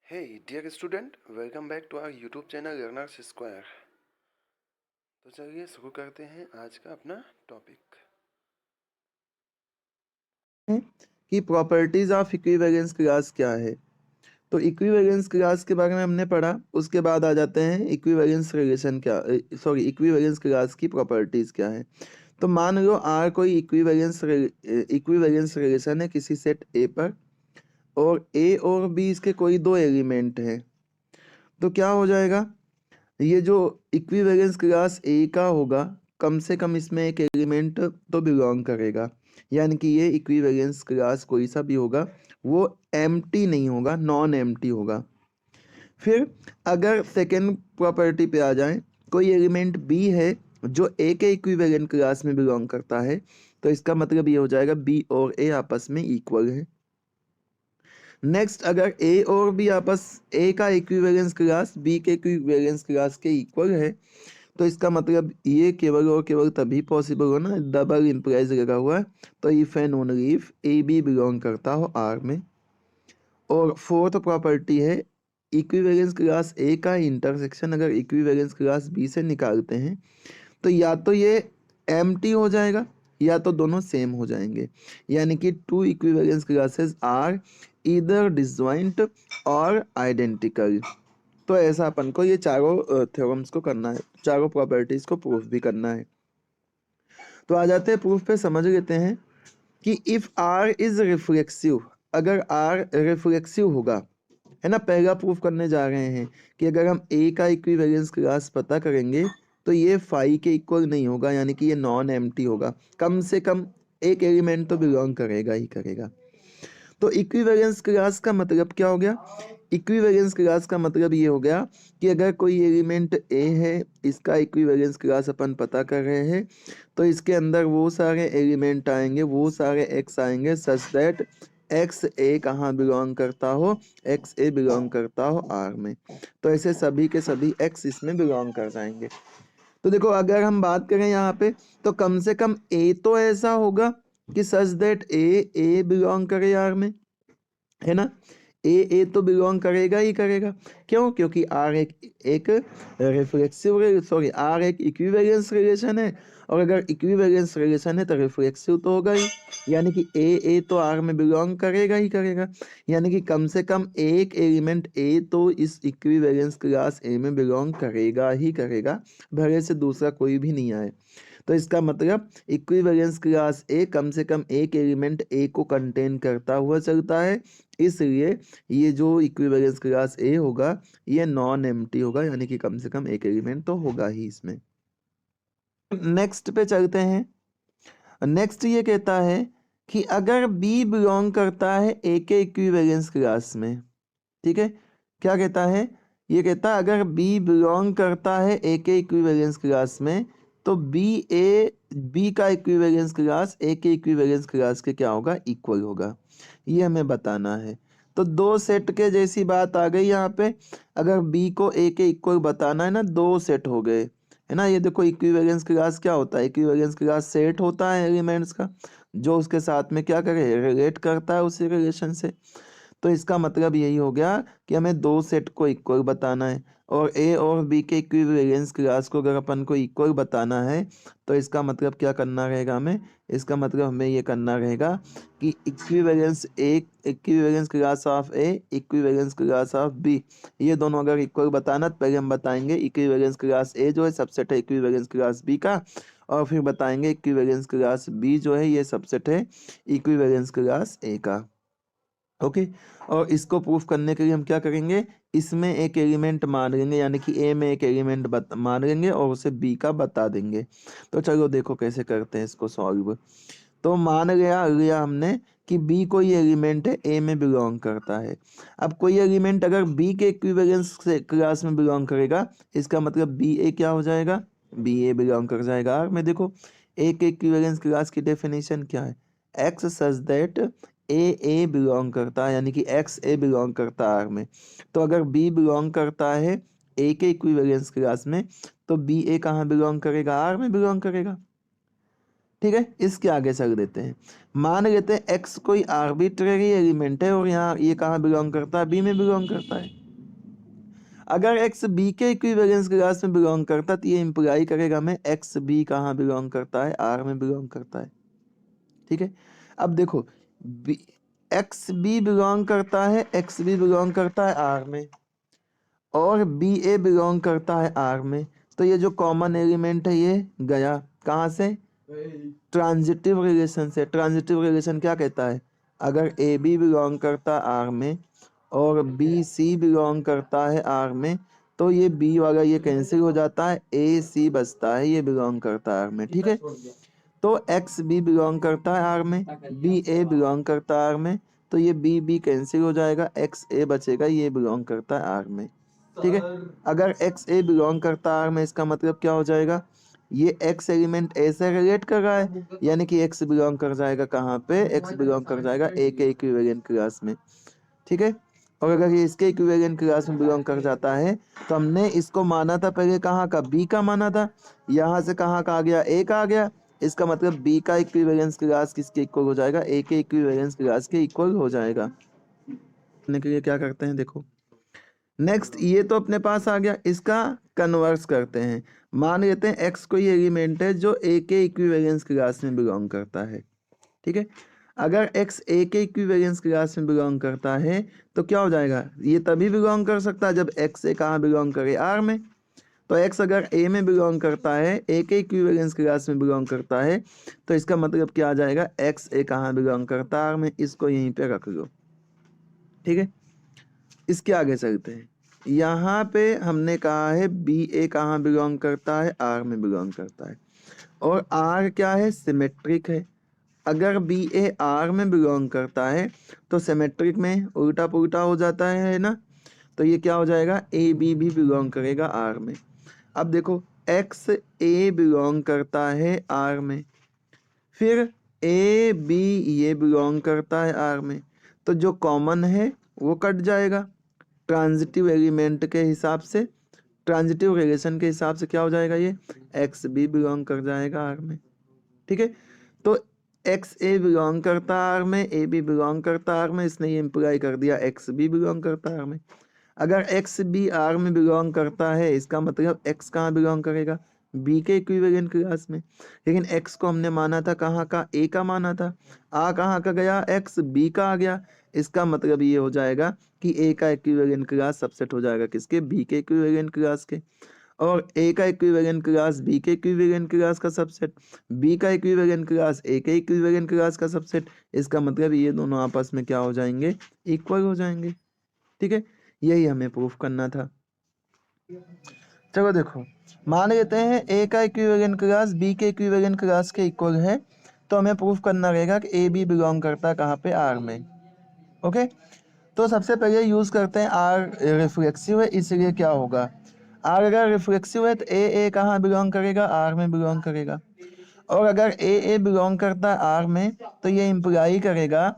Hey dear student, welcome back to our YouTube channel Learners Square। तो चलिए शुरू करते हैं आज का अपना टॉपिक। कि प्रॉपर्टीज ऑफ इक्विवेलेंस क्लास क्या है। तो इक्विवेलेंस क्लास के बारे में हमने पढ़ा, उसके बाद आ जाते हैं इक्विवेलेंस रिलेशन क्या, इक्विवेलेंस क्लास की प्रॉपर्टीज क्या है। तो मान लो आर कोई इक्विवेलेंस रिलेशन है किसी सेट ए पर, और ए और बी इसके कोई दो एलिमेंट हैं। तो क्या हो जाएगा, ये जो इक्विवेलेंस क्लास ए का होगा, कम से कम इसमें एक एलिमेंट तो बिलोंग करेगा, यानी कि ये इक्विवेलेंस क्लास कोई सा भी होगा वो एम्प्टी नहीं होगा, नॉन एम्प्टी होगा। फिर अगर सेकेंड प्रॉपर्टी पे आ जाए, कोई एलिमेंट बी है जो ए के इक्विवेलेंट क्लास में बिलोंग करता है, तो इसका मतलब ये हो जाएगा बी और ए आपस में इक्वल है। नेक्स्ट, अगर ए और बी आपस ए का इक्विवेलेंस क्लास बी के इक्विवेलेंस क्लास के इक्वल है, तो इसका मतलब ये केवल और केवल तभी पॉसिबल हो ना, डबल इंप्लाइज लगा हुआ है, तो if and only if A B belong करता हो आर में। और फोर्थ प्रॉपर्टी है, इक्विवेलेंस क्लास ए का इंटरसेक्शन अगर इक्विवेलेंस क्लास बी से निकालते हैं, तो या तो ये एम्प्टी हो जाएगा या तो दोनों सेम हो जाएंगे, यानी कि two equivalence classes are either disjoint और आइडेंटिकल। तो ऐसा अपन को ये चारों थ्योरम्स को करना है, चारों प्रॉपर्टीज को प्रूफ भी करना है। तो आ जाते हैं प्रूफ पे, समझ लेते हैं कि इफ आर इज रिफ्लेक्सिव, अगर आर रिफ्लेक्सिव होगा, है ना, पहला प्रूफ करने जा रहे हैं कि अगर हम ए का इक्विवेलेंस क्लास पता करेंगे तो ये फाई के इक्वल नहीं होगा, यानी कि ये नॉन एम्प्टी होगा, कम से कम एक एलिमेंट तो बिलोंग करेगा ही करेगा। तो इक्विवेलेंस क्लास का मतलब क्या हो गया, इक्विवेलेंस क्लास का मतलब ये हो गया कि अगर कोई एलिमेंट ए है, इसका इक्विवेलेंस क्लास अपन पता कर रहे हैं, तो इसके अंदर वो सारे एलिमेंट आएंगे, वो सारे एक्स आएंगे सच दैट एक्स ए कहाँ बिलोंग करता हो, एक्स ए बिलोंग करता हो आर में। तो ऐसे सभी के सभी एक्स इसमें बिलोंग कर जाएंगे। तो देखो, अगर हम बात करें यहाँ पे, तो कम से कम ए तो ऐसा होगा कि सच दैट ए बिलोंग करे आर में, है ना। ए तो बिलोंग करेगा ही करेगा। क्यों? क्योंकि आर एक रिफ्लेक्सिव, सॉरी, आर एक इक्विवेलेंस रिलेशन है, और अगर इक्विवेलेंस रिलेशन है तो रिफ्लेक्सिव तो होगा ही, यानी कि ए तो आर में बिलोंग करेगा ही करेगा, यानी कि कम से कम एक एलिमेंट ए तो इस इक्विवेलेंस क्लास ए में बिलोंग करेगा ही करेगा, भले से दूसरा कोई भी नहीं आए। तो इसका मतलब इक्विवेलेंस क्लास ए कम से कम एक एलिमेंट ए को कंटेन करता हुआ चलता है, इसलिए ये जो इक्विवेलेंस क्लास ए होगा ये नॉन एम्प्टी होगा, यानी कि कम से कम एक एलिमेंट तो होगा ही इसमें। नेक्स्ट पे चलते हैं। नेक्स्ट ये कहता है कि अगर बी बिलोंग करता है ए के इक्विवेलेंस क्लास में, ठीक है, क्या कहता है, ये कहता है अगर बी बिलोंग करता है ए के इक्विवेलेंस क्लास में, तो बी का इक्विवेलेंस क्लास ए के इक्विवेलेंस क्लास के क्या होगा, इक्वल होगा। ये हमें बताना है। तो दो सेट के जैसी बात आ गई यहाँ पे, अगर बी को ए के इक्वल बताना है ना, दो सेट हो गए, है ना। ये देखो, इक्विवेलेंस क्लास क्या होता है, इक्विवेलेंस क्लास सेट होता है एलिमेंट्स का, जो उसके साथ में क्या करे, रिलेट करता है उसी रिलेशन से। तो इसका मतलब यही हो गया कि हमें दो सेट को इक्वल बताना है, और ए और बी के इक्विवेलेंस क्लास को अगर अपन को इक्वल बताना है, तो इसका मतलब क्या करना रहेगा हमें, इसका मतलब हमें ये करना रहेगा कि equivalence class of A, equivalence class of B, ये दोनों अगर इक्वल बताना, तो पहले हम बताएंगे इक्विवेलेंस क्लास ए जो है सबसेट है इक्विवेलेंस क्लास बी का, और फिर बताएंगे इक्विवेलेंस क्लास बी जो है ये सबसेट है इक्विवेलेंस क्लास ए का। ओके। और इसको प्रूफ करने के लिए हम क्या करेंगे, इसमें एक एलिमेंट मान लेंगे, यानी कि ए में एक एलिमेंट मान लेंगे और उसे बी का बता देंगे। तो चलो देखो कैसे करते हैं इसको सॉल्व। तो मान लिया लिया हमने कि बी कोई एलिमेंट है ए में बिलोंग करता है। अब कोई एलिमेंट अगर बी के इक्विवेलेंस क्लास में बिलोंग करेगा, इसका मतलब बी ए क्या हो जाएगा, बी ए बिलोंग कर जाएगा आर में। देखो, ए के इक्विवेलेंस क्लास की डेफिनेशन क्या है, x such that A belong करता है, यानी कि एक्स ए बिलोंग करता है आर में। तो अगर बी बिलोंग करता है ए के इक्विवेलेंस क्लास में, तो बी ए कहाँ बिलोंग करेगा, आर में बिलोंग करेगा। ठीक है, इसके आगे चल देते हैं। मान लेते हैं एक्स कोई आर्बिट्रेरी एलिमेंट है, और यहाँ ये कहाँ बिलोंग करता है, बी में बिलोंग करता है। अगर एक्स बी के इक्विवेलेंस क्लास में बिलोंग करता तो ये इंप्लाई करेगा हमें एक्स बी कहाँ बिलोंग करता है, आर में बिलोंग करता है। ठीक है, अब देखो एक्स बी बिलोंग करता है, एक्स बी बिलोंग करता है आर में और बी ए बिलोंग करता है आर में, तो ये जो कॉमन एलिमेंट है ये गया कहाँ से, ट्रांजिटिव रिलेशन से। ट्रांजिटिव रिलेशन क्या कहता है, अगर ए बी बिलोंग करता आर में और बी सी बिलोंग करता है आर में, तो ये बी वाला ये कैंसिल हो जाता है, ए सी बचता है, ये बिलोंग करता है आर में। ठीक है, तो एक्स बी बिलोंग करता है आर में, बी ए बिलोंग करता है आर में, तो ये बी बी कैंसिल हो जाएगा, एक्स ए बचेगा, ये बिलोंग करता है आर में। ठीक है, अगर एक्स ए बिलोंग करता है आर में, इसका मतलब क्या हो जाएगा, ये एक्स एलिमेंट ए से रिलेट कर रहा है, यानी कि एक्स बिलोंग कर जाएगा कहाँ पे, एक्स बिलोंग कर जाएगा ए के इक्विवेलेंट क्लास में। ठीक है, और अगर ये इसके इक्विवेलेंट क्लास में बिलोंग कर जाता है तो हमने इसको माना था पहले कहाँ का, बी का माना था, यहाँ से कहाँ का आ गया, ए का आ गया, इसका मतलब बी का इक्विवेलेंस क्लास किसके इक्वल हो जाएगा, ए के इक्विवेलेंस क्लास के इक्वल हो जाएगा। करने के लिए क्या करते हैं, देखो नेक्स्ट ये तो अपने पास आ गया, इसका कन्वर्स करते हैं। मान लेते हैं एक्स कोई एलिमेंट है जो ए के इक्विवेलेंस क्लास में बिलोंग करता है। ठीक है, अगर एक्स ए के इक्विवेलेंस क्लास में बिलोंग करता है तो क्या हो जाएगा, ये तभी बिलोंग कर सकता है जब एक्स ए कहाँ बिलोंग करे, आर में। तो एक्स अगर ए में बिलोंग करता है, ए के इक्विवेलेंस क्लास में बिलोंग करता है, तो इसका मतलब क्या आ जाएगा, एक्स ए कहाँ बिलोंग करता है, आर में। इसको यहीं पे रख लो। ठीक है, इसके आगे चलते हैं। यहाँ पे हमने कहा है बी ए कहाँ बिलोंग करता है, आर में बिलोंग करता है, और आर क्या है, सिमेट्रिक है। अगर बी ए आर में बिलोंग करता है तो सिमेट्रिक में उल्टा पुल्टा हो जाता है ना, तो ये क्या हो जाएगा, ए बी भी बिलोंग करेगा आर में। अब देखो एक्स ए बिलोंग करता है आर में, फिर ए बी ये बिलोंग करता है आर में, तो जो कॉमन है वो कट जाएगा। ट्रांजिटिव एलिमेंट के हिसाब से, ट्रांजिटिव रिलेशन के हिसाब से क्या हो जाएगा, ये एक्स बी बिलोंग कर जाएगा आर में। ठीक है, तो एक्स ए बिलोंग करता आर में, ए बी बिलोंग करता आर में, इसने ये इम्प्लाई कर दिया एक्स बी बिलोंग करता आर में। अगर एक्स बी आर में बिलोंग करता है, इसका मतलब एक्स कहाँ बिलोंग करेगा, बी के इक्विवेलेंट क्लास में। लेकिन एक्स को हमने माना था कहाँ का, ए का माना था, आ कहाँ का गया, एक्स बी का आ गया। इसका मतलब ये हो जाएगा कि ए का इक्विवेलेंट क्लास सबसेट हो जाएगा किसके, बी के इक्विवेलेंट क्लास के, और ए का इक्विवेलेंट क्लास बी के इक्विवेलेंट क्लास का सबसेट, बी का इक्विवेलेंट क्लास ए के इक्विवेलेंट क्लास का सबसेट। इसका मतलब ये दोनों आपस में क्या हो जाएंगे, इक्वल हो जाएंगे। ठीक है, यही हमें प्रूफ करना था। चलो देखो, मान लेते हैं ए का इक्विवेलेंट क्लास बी के इक्विवेलेंट क्लास के इक्वल है, तो हमें प्रूफ करना रहेगा कि ए बी बिलोंग करता है कहाँ पे, आर में। ओके, तो सबसे पहले यूज करते हैं आर रिफ्लेक्सिव है, इसलिए क्या होगा, आर अगर रिफ्लेक्सिव है तो ए कहाँ बिलोंग करेगा, आर में बिलोंग करेगा। और अगर ए बिलोंग करता है आर में, तो ये इम्प्लाई करेगा,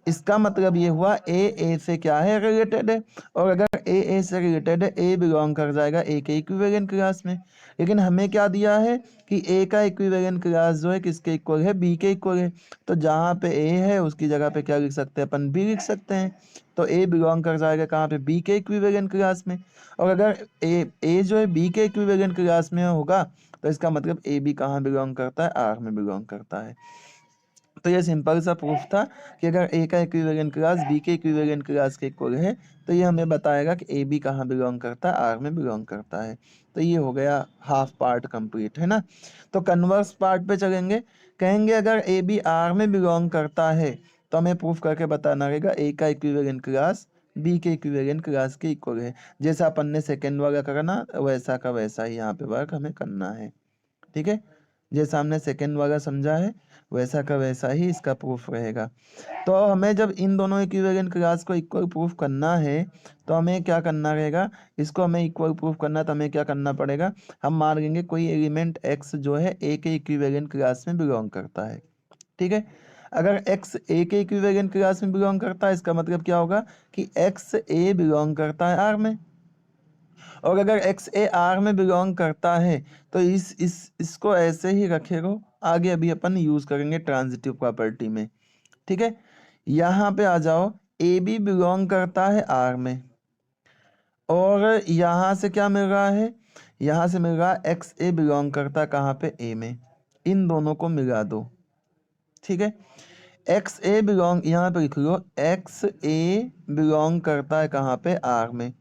इसका मतलब ये हुआ ए से क्या है, रिलेटेड है। और अगर ए से रिलेटेड है, ए बिलोंग कर जाएगा ए के इक्विवेलेंट क्लास में। लेकिन हमें क्या दिया है कि ए का इक्विवेलेंट क्लास जो है किसके इक्वल है, बी के इक्वल है। तो जहाँ पे ए है उसकी जगह पे क्या लिख सकते हैं, अपन बी लिख सकते हैं। तो ए बिलोंग कर जाएगा कहाँ पे, बी के इक्विवेलेंट क्लास में। और अगर ए जो है बी के इक्विवेलेंट क्लास में होगा, तो इसका मतलब ए बी कहाँ बिलोंग करता है, आर में बिलोंग करता है। तो ये सिंपल सा प्रूफ था कि अगर ए का इक्विवेलेंट क्लास बी के इक्विवेलेंट क्लास के इक्वल है, तो ये हमें बताएगा कि ए बी कहाँ बिलोंग करता है, आर में बिलोंग करता है। तो ये हो गया हाफ पार्ट कंप्लीट, है ना। तो कन्वर्स पार्ट पे चलेंगे, कहेंगे अगर ए बी आर में बिलोंग करता है तो हमें प्रूफ करके बताना रहेगा ए का इक्विवेलेंट क्लास बी के इक्विवेलेंट क्लास के इक्वल है। जैसा अपन ने सेकेंड वाला करना वैसा का वैसा ही यहाँ पे वर्क हमें करना है। ठीक है, जैसा हमने सेकेंड वाला समझा है वैसा का वैसा ही इसका प्रूफ रहेगा। तो हमें जब इन दोनों इक्विवेलेंट क्लास को इक्वल प्रूफ करना है तो हमें क्या करना रहेगा, इसको हमें इक्वल प्रूफ करना, तो हमें क्या करना पड़ेगा, हम मान लेंगे कोई एलिमेंट एक्स जो है ए के इक्विवेलेंट क्लास में बिलोंग करता है। ठीक है, अगर एक्स ए के इक्विवेलेंट क्लास में बिलोंग करता है, इसका मतलब क्या होगा कि एक्स ए बिलोंग करता है आर में। और अगर एक्स ए आर में बिलोंग करता है तो इसको ऐसे ही रखे रहो, आगे अभी अपन यूज करेंगे ट्रांजिटिव प्रॉपर्टी में। ठीक है, यहाँ पे आ जाओ, ए बी बिलोंग करता है आर में और यहाँ से क्या मिल रहा है, यहाँ से मिल रहा है एक्स ए बिलोंग करता कहाँ पे, ए में। इन दोनों को मिला दो, ठीक है। एक्स ए बिलोंग, यहाँ पे लिख लो एक्स ए बिलोंग करता है कहाँ पे, आर में,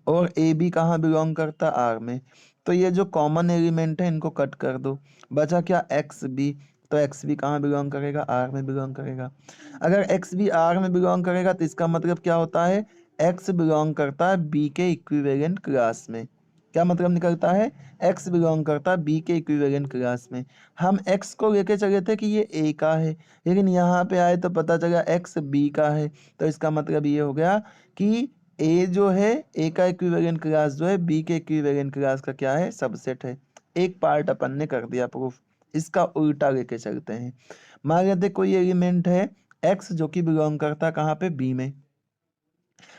और ए बी कहाँ बिलोंग करता है, आर में। तो ये जो कॉमन एलिमेंट है इनको कट कर दो, बचा क्या, एक्स बी। तो एक्स बी कहाँ बिलोंग करेगा, आर में बिलोंग करेगा। अगर एक्स बी आर में बिलोंग करेगा तो इसका मतलब क्या होता है, एक्स बिलोंग करता है बी के इक्विवेलेंट क्लास में। क्या मतलब निकलता है, एक्स बिलोंग करता है बी के इक्विवेलेंट क्लास में। हम एक्स को लेके चले थे कि ये ए का है, लेकिन यहाँ पे आए तो पता चला एक्स बी का है। तो इसका मतलब ये हो गया कि ए जो है, ए का इक्विवेलेंट क्लास जो है बी के इक्विवेलेंट क्लास का क्या है, सबसेट है। एक पार्ट अपन ने कर दिया प्रूफ। इसका उल्टा लेके चलते हैं। मान लेते कोई एलिमेंट है एक्स जो कि बिलोंग करता है कहाँ पे, बी में।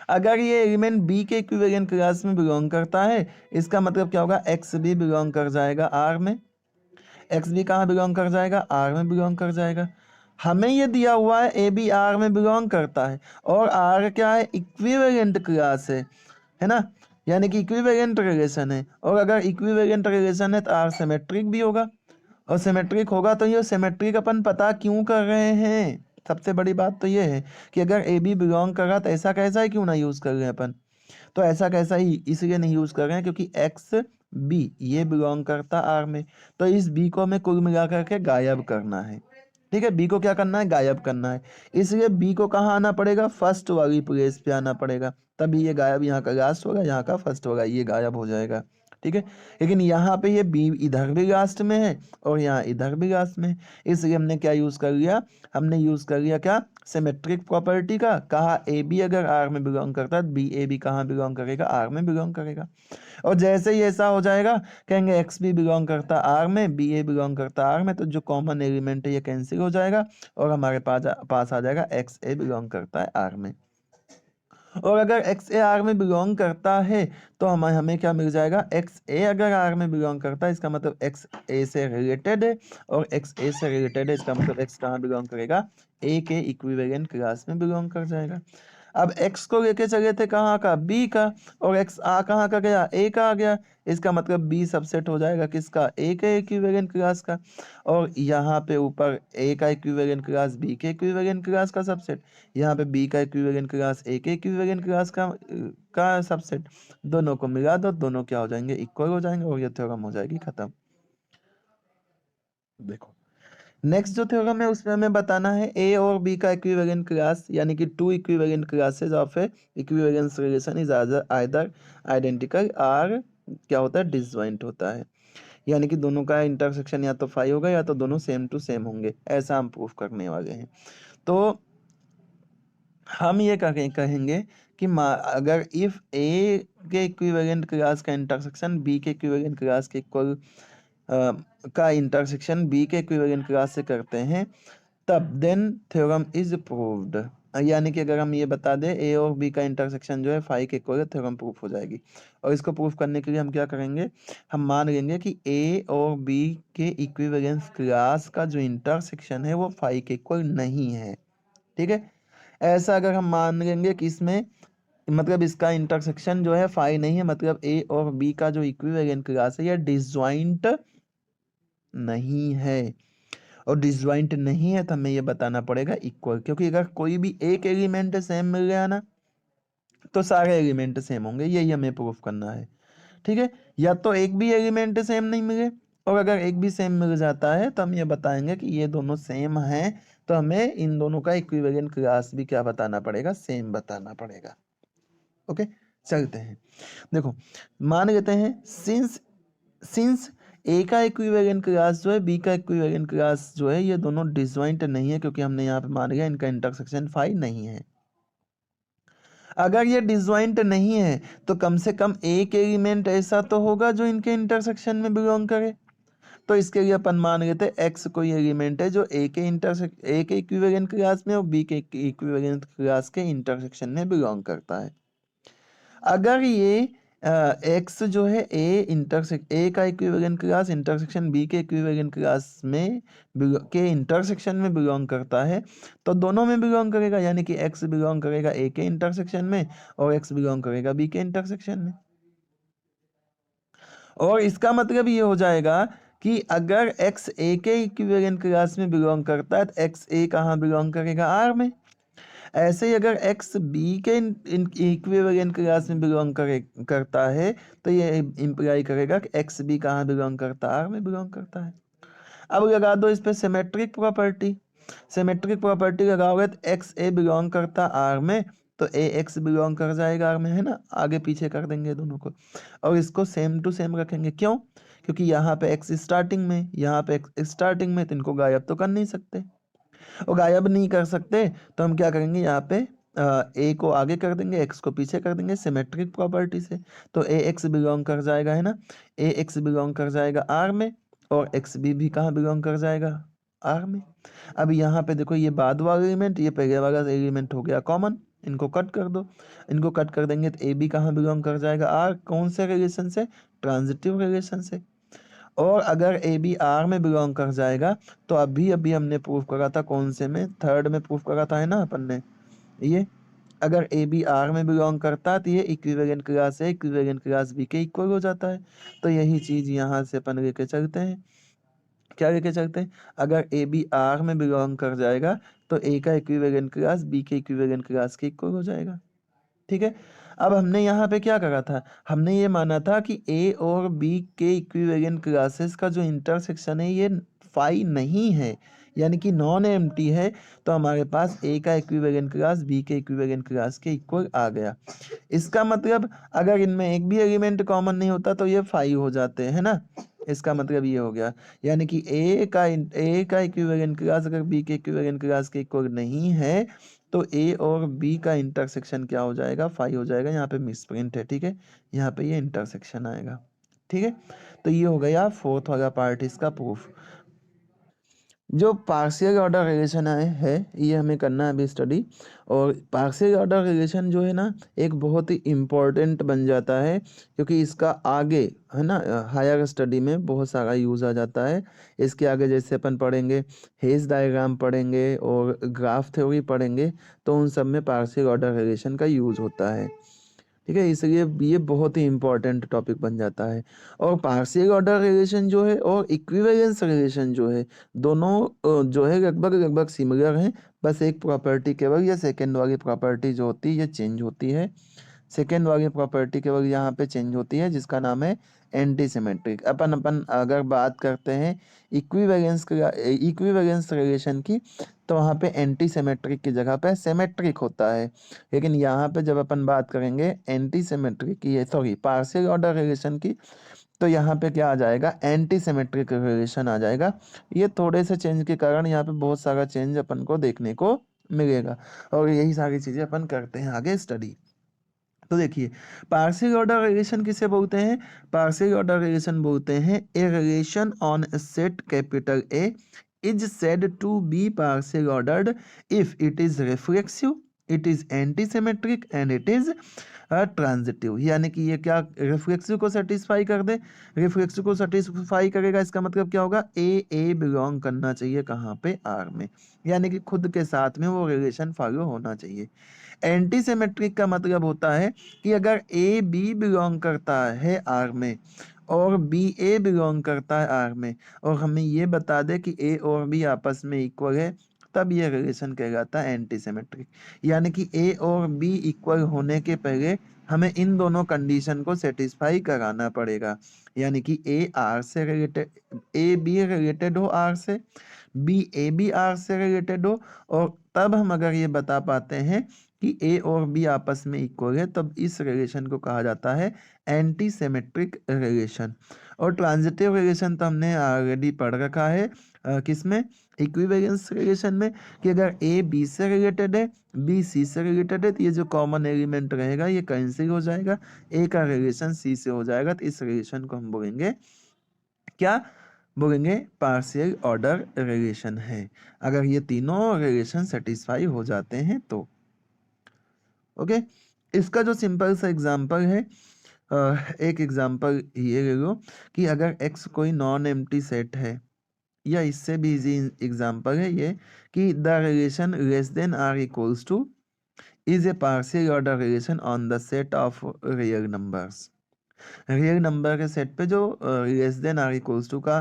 अगर ये एलिमेंट बी के इक्विवेलेंट क्लास में बिलोंग करता है, इसका मतलब क्या होगा, एक्स बी बिलोंग कर जाएगा आर में। एक्स बी कहाँ बिलोंग कर जाएगा, आर में बिलोंग कर जाएगा। हमें ये दिया हुआ है ए बी आर में बिलोंग करता है, और आर क्या है, इक्विवेलेंट क्लास है ना, यानी कि इक्विवेलेंट रिलेशन है। और अगर इक्विवेलेंट रिलेशन है तो आर सिमेट्रिक भी होगा, और सिमेट्रिक होगा तो ये सिमेट्रिक अपन पता क्यों कर रहे हैं, सबसे बड़ी बात तो ये है कि अगर ए बी बिलोंग कर रहा तो ऐसा कैसा ही क्यों ना यूज कर रहे हैं अपन। तो ऐसा कैसा ही इसलिए नहीं यूज कर रहे हैं क्योंकि एक्स बी ये बिलोंग करता आर में। तो इस बी को हमें कुल मिला करके गायब करना है, ठीक है। बी को क्या करना है, गायब करना है। इसलिए बी को कहाँ आना पड़ेगा, फर्स्ट वाली प्लेस पे आना पड़ेगा। तभी ये गायब, यहाँ का लास्ट होगा, यहाँ का फर्स्ट होगा, ये गायब हो जाएगा, ठीक है। लेकिन यहाँ पे ये बी इधर भी लास्ट में है और यहाँ इधर भी लास्ट में है। इसलिए हमने क्या यूज कर लिया, हमने यूज कर लिया क्या, सिमेट्रिक प्रॉपर्टी का। कहा ए बी अगर आर में बिलोंग करता है, बी ए बी कहाँ बिलोंग करेगा, आर में बिलोंग करेगा। और जैसे ही ऐसा हो जाएगा, कहेंगे एक्स बी बिलोंग करता आर में, बी ए बिलोंग करता आर में, तो जो कॉमन एलिमेंट है ये कैंसिल हो जाएगा और हमारे पास आ जाएगा एक्स ए बिलोंग करता है आर में। और अगर एक्स ए आर में बिलोंग करता है तो हमें हमें क्या मिल जाएगा, एक्स ए अगर आर में बिलोंग करता है इसका मतलब एक्स ए से रिलेटेड है, और एक्स ए से रिलेटेड है इसका मतलब एक्स कहाँ बिलोंग करेगा, ए के इक्विवेलेंट क्लास में बिलोंग कर जाएगा। अब x को लेके चले थे कहाँ का, b का, और x आ कहाँ का गया, a का आ गया। इसका मतलब b सबसेट हो जाएगा किसका, a के इक्विवेलेंट क्लास का। और यहाँ पे ऊपर a का इक्विवेलेंट क्लास b के इक्विवेलेंट क्लास का सबसेट, यहाँ पे b का इक्विवेलेंट क्लास a के इक्विवेलेंट क्लास का सबसेट। दोनों को मिला दो, दोनों क्या हो जाएंगे, इक्वल हो जाएंगे, और ये थ्योरम हो जाएगी खत्म। देखो नेक्स्ट जो थ्योरम है उसमें हमें बताना है ए और बी का इक्विवेलेंट क्लास, यानी कि two equivalent classes of A equivalence relation is either identical or क्या होता है, डिसजॉइंट होता है। यानी कि दोनों का इंटरसेक्शन या तो फाई होगा या तो दोनों सेम टू सेम होंगे, ऐसा हम प्रूफ करने वाले हैं। तो हम ये कहेंगे कि अगर इफ ए के इक्विवेलेंट क्लास का इंटरसेक्शन बी के इक्विवेलेंट क्लास के इक्वल का इंटरसेक्शन बी के इक्विवेलेंट क्लास से करते हैं, तब देन थ्योरम इज प्रूव्ड। यानी कि अगर हम ये बता दें ए और बी का इंटरसेक्शन जो है फाई के इक्वल है, थ्योरम प्रूफ हो जाएगी। और इसको प्रूफ करने के लिए हम क्या करेंगे, हम मान लेंगे कि ए और बी के इक्विवेलेंस क्लास का जो इंटरसेक्शन है वो फाई के इक्वल नहीं है, ठीक है। ऐसा अगर हम मान लेंगे कि इसमें मतलब इसका इंटरसेक्शन जो है फाई नहीं है, मतलब ए और बी का जो इक्विवेलेंट क्लास है ये डिसजॉइंट नहीं है। और डिसजॉइंट नहीं है तो हमें ये बताना पड़ेगा इक्वल, क्योंकि अगर कोई भी एक एलिमेंट सेम मिल गया ना तो सारे एलिमेंट सेम होंगे, यही हमें प्रूफ करना है, ठीक है। या तो एक भी एलिमेंट सेम नहीं मिले, और अगर एक भी सेम मिल जाता है तो हम ये बताएंगे कि ये दोनों सेम हैं, तो हमें इन दोनों का इक्विवेलेंट क्लास भी क्या बताना पड़ेगा, सेम बताना पड़ेगा। ओके चलते हैं। देखो मान लेते हैं सिंस सिंस ए का इक्विवेलेंट क्लास जो है बी का इक्विवेलेंट क्लास जो है ये दोनों डिसजॉइंट नहीं है, क्योंकि हमने यहाँ पे मान लिया इनका इंटरसेक्शन फाई नहीं है। अगर ये डिसजॉइंट नहीं है तो कम से कम एक एलिमेंट ऐसा तो होगा जो इनके इंटरसेक्शन में बिलोंग करे। तो इसके लिए अपन मान लेते हैं एक्स कोई एलिमेंट है जो ए के इक्विवेलेंट क्लास में और बी के इक्विवेलेंट क्लास के इंटरसेक्शन में बिलोंग करता है। अगर ये एक्स जो है ए का इक्विवेलेंट क्लास इंटरसेक्शन बी के इक्विवेलेंट क्लास में के इंटरसेक्शन में बिलोंग करता है, तो दोनों में बिलोंग करेगा, यानी कि एक्स बिलोंग करेगा ए के इंटरसेक्शन में और एक्स बिलोंग करेगा बी के इंटरसेक्शन में। और इसका मतलब ये हो जाएगा कि अगर एक्स ए के इक्विवेलेंट क्लास में बिलोंग करता है तो एक्स ए कहाँ बिलोंग करेगा, आर में। ऐसे ही अगर एक्स बी के इक्विवेलेंट क्लास में बिलोंग करता है तो ये इंप्लाई करेगा कि एक्स बी कहाँ बिलोंग करता है, आर में बिलोंग करता है। अब लगा दो इस पे सिमेट्रिक प्रॉपर्टी। सिमेट्रिक प्रॉपर्टी लगाओगे तो एक्स ए बिलोंग करता आर में, तो ए एक्स बिलोंग कर जाएगा आर में, है ना, आगे पीछे कर देंगे दोनों को और इसको सेम टू सेम रखेंगे। क्यों? क्योंकि यहाँ पे एक्स स्टार्टिंग में, यहाँ पे एक्स स्टार्टिंग में, तो इनको गायब तो कर नहीं सकते, और गायब नहीं कर सकते तो हम क्या करेंगे, यहाँ पे ए को आगे कर देंगे, एक्स को पीछे कर देंगे सिमेट्रिक प्रॉपर्टी से। तो ए एक्स बिलोंग कर जाएगा, है ना, ए एक्स बिलोंग कर जाएगा आर में और एक्स बी भी कहाँ बिलोंग कर जाएगा, आर में। अब यहाँ पे देखो ये बाद वाला एलिमेंट, ये पहले वाला एलिमेंट हो गया कॉमन, इनको कट कर दो। इनको कट कर देंगे तो ए बी कहाँ बिलोंग कर जाएगा, आर। कौन से रिलेशन से, ट्रांजिटिव रिलेशन से। और अगर ए बी आर में बिलोंग कर जाएगा तो अभी अभी हमने प्रूफ करा था, कौन से में, थर्ड में प्रूफ करा था, है ना अपन ने, ये अगर ए बी आर में बिलोंग करता है तो ये इक्विवेलेंट क्लास है, इक्विवेलेंट क्लास बी के इक्वल हो जाता है। तो यही चीज यहाँ से अपन लेके चलते हैं, क्या लेके चलते हैं, अगर ए बी आर में बिलोंग कर जाएगा तो ए का इक्विवेलेंट क्लास बी के इक्विवेलेंट क्लास के इक्वल हो जाएगा। ठीक है। अब हमने यहाँ पे क्या करा था, हमने ये माना था कि ए और बी के इक्विवेलेंट क्लासेस का जो इंटरसेक्शन है ये फाई नहीं है, यानी कि नॉन एम्प्टी है। तो हमारे पास ए का इक्विवेलेंट क्लास बी के इक्विवेलेंट क्लास के इक्वल आ गया। इसका मतलब अगर इनमें एक भी एलिमेंट कॉमन नहीं होता तो ये फाई हो जाते हैं ना, इसका मतलब ये हो गया। यानी कि ए का इक्विवेलेंट क्लास अगर बी के इक्विवेलेंट क्लास के इक्वल नहीं है तो ए और बी का इंटरसेक्शन क्या हो जाएगा, फाई हो जाएगा। यहाँ पे मिसप्रिंट है, ठीक है, यहाँ पे ये इंटरसेक्शन आएगा। ठीक है, तो ये हो गया फोर्थ वाला पार्ट इसका प्रूफ। जो पार्शियल ऑर्डर रिलेशन है ये हमें करना है अभी स्टडी। और पार्शियल ऑर्डर रिलेशन जो है ना एक बहुत ही इम्पोर्टेंट बन जाता है, क्योंकि इसका आगे, है ना, हायर स्टडी में बहुत सारा यूज़ आ जाता है। इसके आगे जैसे अपन पढ़ेंगे हेज डायग्राम पढ़ेंगे और ग्राफ थ्योरी पढ़ेंगे, तो उन सब में पार्शियल ऑर्डर रिलेशन का यूज़ होता है। ठीक है, इसलिए ये बहुत ही इंपॉर्टेंट टॉपिक बन जाता है। और पार्शियल ऑर्डर रिलेशन जो है और इक्विवेलेंस रिलेशन जो है, दोनों जो है लगभग लगभग सिमिलर हैं। बस एक प्रॉपर्टी केवल या सेकेंड वाली प्रॉपर्टी जो होती है ये चेंज होती है। सेकेंड वाली प्रॉपर्टी केवल यहाँ पे चेंज होती है, जिसका नाम है एंटी सिमेट्रिक। अपन अपन अगर बात करते हैं इक्विवेलेंस रिलेशन की, तो वहाँ पे एंटी सिमेट्रिक की जगह पे सिमेट्रिक होता है। लेकिन यहाँ पे जब अपन बात करेंगे एंटी सिमेट्रिक की, सॉरी पार्शियल ऑर्डर रिलेशन की, तो यहाँ पे क्या आ जाएगा, एंटी सिमेट्रिक रिलेशन आ जाएगा। ये थोड़े से चेंज के कारण यहाँ पे बहुत सारा चेंज अपन को देखने को मिलेगा, और यही सारी चीज़ें अपन करते हैं आगे स्टडी। तो देखिए पार्शियल ऑर्डर रिलेशन किसे बोलते हैं, पार्शियल ऑर्डर रिलेशन बोलते हैं a relation on set capital A is said to be partial ordered if it is reflexive, it is anti symmetric and it is transitive. यानी कि ये क्या रिफ्लेक्सिव को सेटिस्फाई कर दे, रिफ्लेक्सिव को सेटिस्फाई करेगा, इसका मतलब क्या होगा, ए बिलोंग करना चाहिए कहाँ पे, आर में, यानी कि खुद के साथ में वो रिलेशन फॉलो होना चाहिए। एंटी सिमेट्रिक का मतलब होता है कि अगर ए बी बिलोंग करता है आर में और बी ए बिलोंग करता है आर में, और हमें ये बता दे कि ए और बी आपस में इक्वल है, तब ये रिलेशन कहलाता है एंटी सिमेट्रिक। यानी कि ए और बी इक्वल होने के पहले हमें इन दोनों कंडीशन को सेटिस्फाई कराना पड़ेगा। यानी कि ए आर से रिलेटेड, ए बी रिलेटेड हो आर से, बी ए बी आर से रिलेटेड हो, और तब हम अगर ये बता पाते हैं कि ए और बी आपस में इक्वल है, तब इस रिलेशन को कहा जाता है एंटी सिमेट्रिक रिलेशन। और ट्रांजिटिव रिलेशन तो हमने ऑलरेडी पढ़ रखा है किसमें, इक्विवेलेंस रिलेशन में, कि अगर ए बी से रिलेटेड है, बी सी से रिलेटेड है, तो ये जो कॉमन एलिमेंट रहेगा ये कैंसिल हो जाएगा, ए का रिलेशन सी से हो जाएगा, तो इस रिलेशन को हम बोलेंगे क्या, बोलेंगे पार्शियल ऑर्डर रिलेशन है, अगर ये तीनों रिलेशन सेटिस्फाई हो जाते हैं तो। ओके, इसका जो सिंपल सा एग्जांपल है एक एग्जांपल ये ले लो कि अगर x कोई नॉन एम्प्टी सेट है, या इससे भी इजी एग्जांपल है ये कि the relation less than or equals to is a partial order relation on the set of real numbers. Real number के सेट पे जो less than or equals to का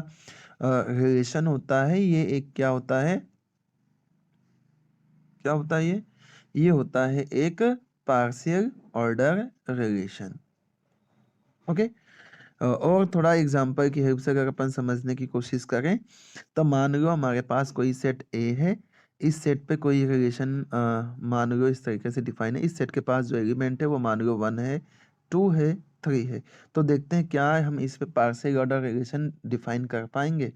रिलेशन होता है, ये एक क्या होता है, क्या होता है ये होता है एक पार्शियल ऑर्डर रिलेशन। ओके, और थोड़ा एग्जांपल की हेल्प से अगर अपन समझने की कोशिश करें तो मान लो हमारे पास कोई सेट ए है, इस सेट पे कोई रिलेशन मान लो इस तरीके से डिफाइन है, इस सेट के पास जो एलिमेंट है वो मान लो 1 है, 2 है, 3 है। तो देखते हैं क्या हम इस पे पार्शियल ऑर्डर रिलेशन डिफाइन कर पाएंगे।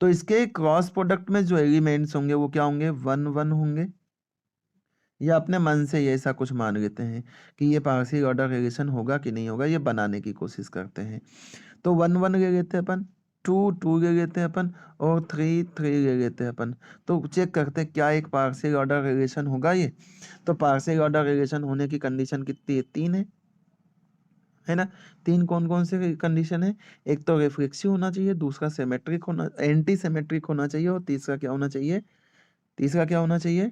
तो इसके क्रॉस प्रोडक्ट में जो एलिमेंट्स होंगे वो क्या होंगे, 1 1 होंगे, या अपने मन से ये ऐसा कुछ मान लेते हैं कि ये पार्शियल ऑर्डर रिलेशन होगा कि नहीं होगा, ये बनाने की कोशिश करते हैं। तो 1 1 ले लेते हैं अपन, 2 2 ले लेते हैं अपन, और 3 3 ले लेते हैं अपन। तो चेक करते हैं क्या एक पार्शियल ऑर्डर रिलेशन होगा ये। तो पार्शियल ऑर्डर रिलेशन होने की कंडीशन कितनी है, 3 है ना। 3 कौन कौन से कंडीशन है, एक तो रिफ्लेक्सिव होना चाहिए, दूसरा सिमेट्रिक होना, एंटी सिमेट्रिक होना चाहिए, और तीसरा क्या होना चाहिए, तीसरा क्या होना चाहिए,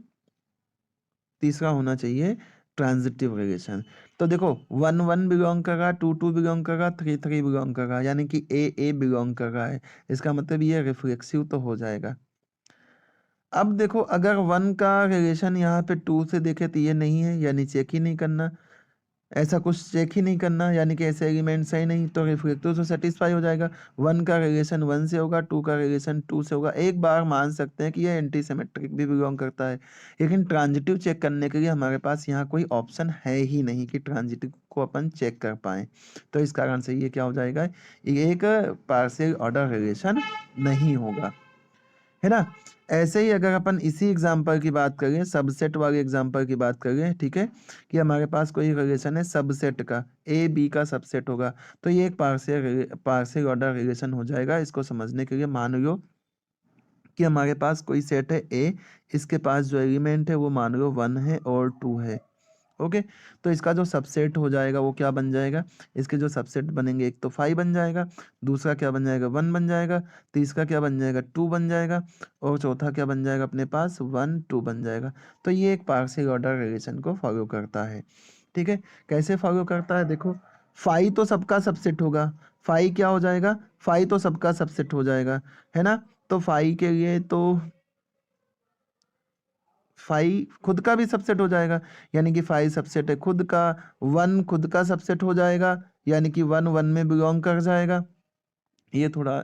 तीसरा होना चाहिए ट्रांजिटिव रिलेशन। तो देखो 1 1 बिलोंग कर रहा है, 2 2 बिलोंग कर रहा है, 3 3 बिलोंग कर रहा है, यानी कि ए बिलोंग कर रहा है। इसका मतलब ये रिफ्लेक्सिव तो हो जाएगा। अब देखो अगर 1 का रिलेशन यहाँ पे 2 से देखे तो ये नहीं है, यानी चेक ही नहीं करना, ऐसा कुछ चेक ही नहीं करना, यानी कि ऐसे एलिमेंट्स है ही नहीं, तो रिफ्लेक्टिव से सेटिस्फाई हो जाएगा। 1 का रिलेशन 1 से होगा, 2 का रिलेशन 2 से होगा। एक बार मान सकते हैं कि ये एंटी सिमेट्रिक भी बिलोंग करता है, लेकिन ट्रांजिटिव चेक करने के लिए हमारे पास यहाँ कोई ऑप्शन है ही नहीं कि ट्रांजिटिव को अपन चेक कर पाए। तो इस कारण से ये क्या हो जाएगा, ये एक पार्शियल ऑर्डर रिलेशन नहीं होगा, है ना। ऐसे ही अगर अपन इसी एग्जांपल की बात करें, सबसेट वाले एग्जांपल की बात करें, ठीक है, कि हमारे पास कोई रिलेशन है सबसेट का, ए बी का सबसेट होगा, तो ये एक पार्शियल ऑर्डर रिलेशन हो जाएगा। इसको समझने के लिए मान लो कि हमारे पास कोई सेट है ए, इसके पास जो एलिमेंट है वो मान लो 1 है और 2 है। ओके, तो इसका जो सबसेट हो जाएगा वो क्या बन जाएगा, इसके जो सबसेट बनेंगे, एक तो 5 बन जाएगा, दूसरा क्या बन जाएगा, 1 बन जाएगा, तीसरा क्या बन जाएगा, 2 बन जाएगा, और चौथा क्या बन जाएगा अपने पास, 1 2 बन जाएगा। तो ये एक पार्शियल ऑर्डर रिलेशन को फॉलो करता है। ठीक है, कैसे फॉलो करता है, देखो 5 तो सबका सबसेट होगा, 5 क्या हो जाएगा, 5 तो सबका सबसेट हो जाएगा, है ना। तो 5 के लिए तो 5 खुद का भी सबसेट हो जाएगा, यानी कि 5 सबसेट है खुद का, 1 खुद का सबसेट हो जाएगा, यानी कि 1 1 में बिलोंग कर जाएगा। ये थोड़ा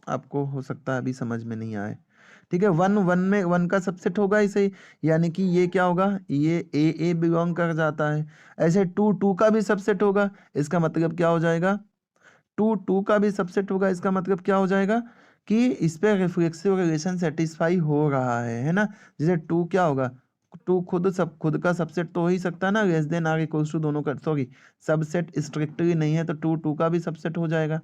आपको हो सकता है अभी समझ में नहीं आए, ठीक है। 1 1 में 1 का सबसेट होगा इसे, यानी कि ये क्या होगा, ये ए बिलोंग कर जाता है। ऐसे 2 2 का भी सबसेट होगा, इसका मतलब क्या हो जाएगा, 2 2 का भी सबसेट होगा, इसका मतलब क्या हो जाएगा कि इस पे रिफ्लेक्सिव रिलेशन सेटिस्फाई हो रहा है ना। जैसे 2 क्या होगा, 2 खुद का सबसेट तो हो ही सकता है ना, less than or equals to दोनों का, सॉरी सबसेट स्ट्रिक्टली नहीं है तो 2 2 का भी सबसेट हो जाएगा।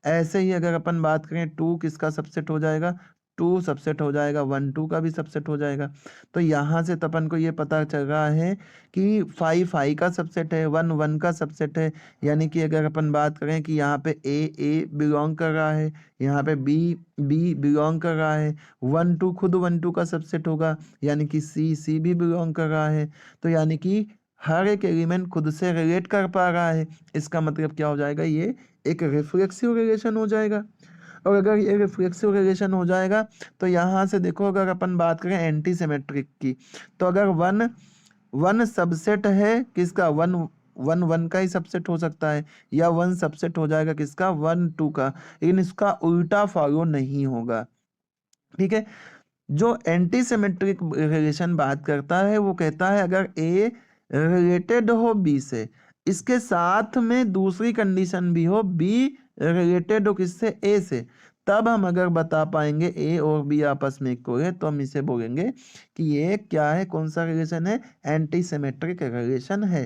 ऐसे ही अगर अपन बात करें 2 किसका सबसेट हो जाएगा, 2 सबसेट हो जाएगा, 1 2 का भी सबसेट हो जाएगा। तो यहाँ से तपन को ये पता चल रहा है कि 5 5 का सबसेट है, 1 1 का सबसेट है, यानी कि अगर अपन बात करें कि यहाँ पे ए बिलोंग कर रहा है, यहाँ पे बी बिलोंग कर रहा है, 1 2 खुद 1 2 का सबसेट होगा, यानी कि सी भी बिलोंग कर रहा है। तो यानी कि हर एक एलिमेंट खुद से रिलेट कर पा रहा है, इसका मतलब क्या हो जाएगा, ये एक रिफ्लेक्सिव रिलेशन हो जाएगा। और अगर ये रिफ्लेक्सिव रिलेशन हो जाएगा तो यहाँ से देखो अगर अपन बात करें एंटी सिमेट्रिक की, तो अगर 1 सबसेट है किसका, 1 1 1 का ही सबसेट हो सकता है, या 1 सबसेट हो जाएगा किसका, 1 2 का, लेकिन इसका उल्टा फॉलो नहीं होगा। ठीक है, जो एंटी सिमेट्रिक रिलेशन बात करता है वो कहता है अगर ए रिलेटेड हो बी से, इसके साथ में दूसरी कंडीशन भी हो, बी रिलेटेड हो किससे, ए से, तब हम अगर बता पाएंगे ए और बी आपस में इक्वल है तो हम इसे बोलेंगे कि ये क्या है, कौन सा रिलेशन है, एंटी सिमेट्रिक रिलेशन है।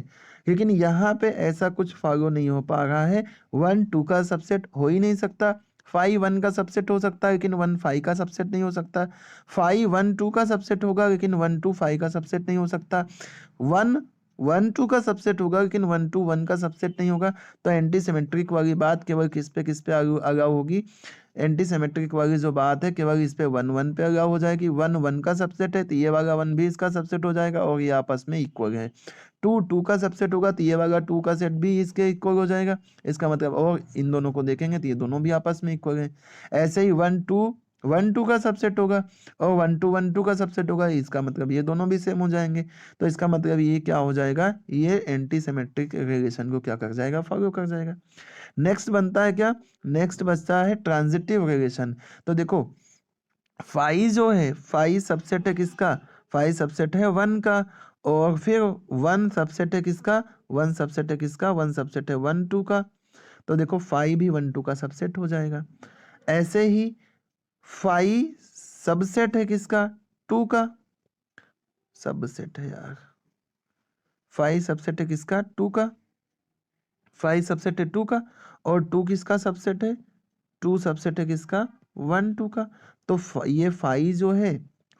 लेकिन यहाँ पे ऐसा कुछ फॉलो नहीं हो पा रहा है, 1 2 का सबसेट हो ही नहीं सकता, 5 1 का सबसेट हो सकता है लेकिन 1 5 का सबसेट नहीं हो सकता, 5 1 2 का सबसेट होगा लेकिन 1 2 5 का सबसेट नहीं हो सकता, 1 वन टू का सबसेट होगा, लेकिन वन टू वन का सबसेट नहीं होगा। तो एंटी सिमेट्रिक वाली बात केवल किस पे अलाउ होगी, एंटी सिमेट्रिक वाली जो बात है केवल इस पे वन वन पे अलाउ हो जाएगी। वन वन का सबसेट है तो ये वाला वन भी इसका सबसेट हो जाएगा और ये आपस में इक्वल है। टू टू का सबसेट होगा तो ये वाला टू का सेट भी इसके इक्वल हो जाएगा। इसका मतलब, और इन दोनों को देखेंगे तो ये दोनों भी आपस में इक्वल है। ऐसे ही वन टू का सबसेट होगा और वन टू का सबसेट होगा, इसका मतलब ये दोनों भी सेम हो जाएंगे। तो इसका मतलब ये क्या हो जाएगा, ये एंटी सिमेट्रिक रिलेशन को क्या कर जाएगा, फॉलो कर जाएगा। नेक्स्ट बनता है क्या, नेक्स्ट बचता है ट्रांजिटिव रिलेशन। तो देखो फाई जो है, फाई सबसेट है किसका, फाई सबसेट है वन का, और फिर वन सबसेट है किसका, वन सबसेट है किसका, वन सबसेट है वन टू का। तो देखो फाई भी वन टू का सबसेट हो जाएगा। ऐसे ही फाई सबसेट है किसका, टू का, सबसेट है यार, फाई सबसेट है किसका, टू का, फाई सबसेट है टू का, और टू किसका सबसेट है, टू सबसेट है किसका, वन टू का। तो ये फाई जो है,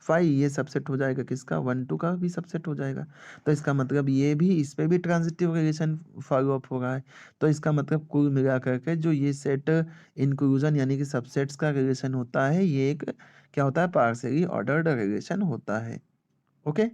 फाई ये सबसेट हो जाएगा किसका, वन टू का भी सबसेट हो जाएगा। तो इसका मतलब ये भी, इस पे भी ट्रांजिटिव रिलेशन फॉलो अप हो रहा है। तो इसका मतलब कुल मिला करके जो ये सेट इंक्लूजन यानी कि सबसेट्स का रिलेशन होता है, ये एक क्या होता है, पार्शियली ऑर्डर्ड रिलेशन होता है। ओके।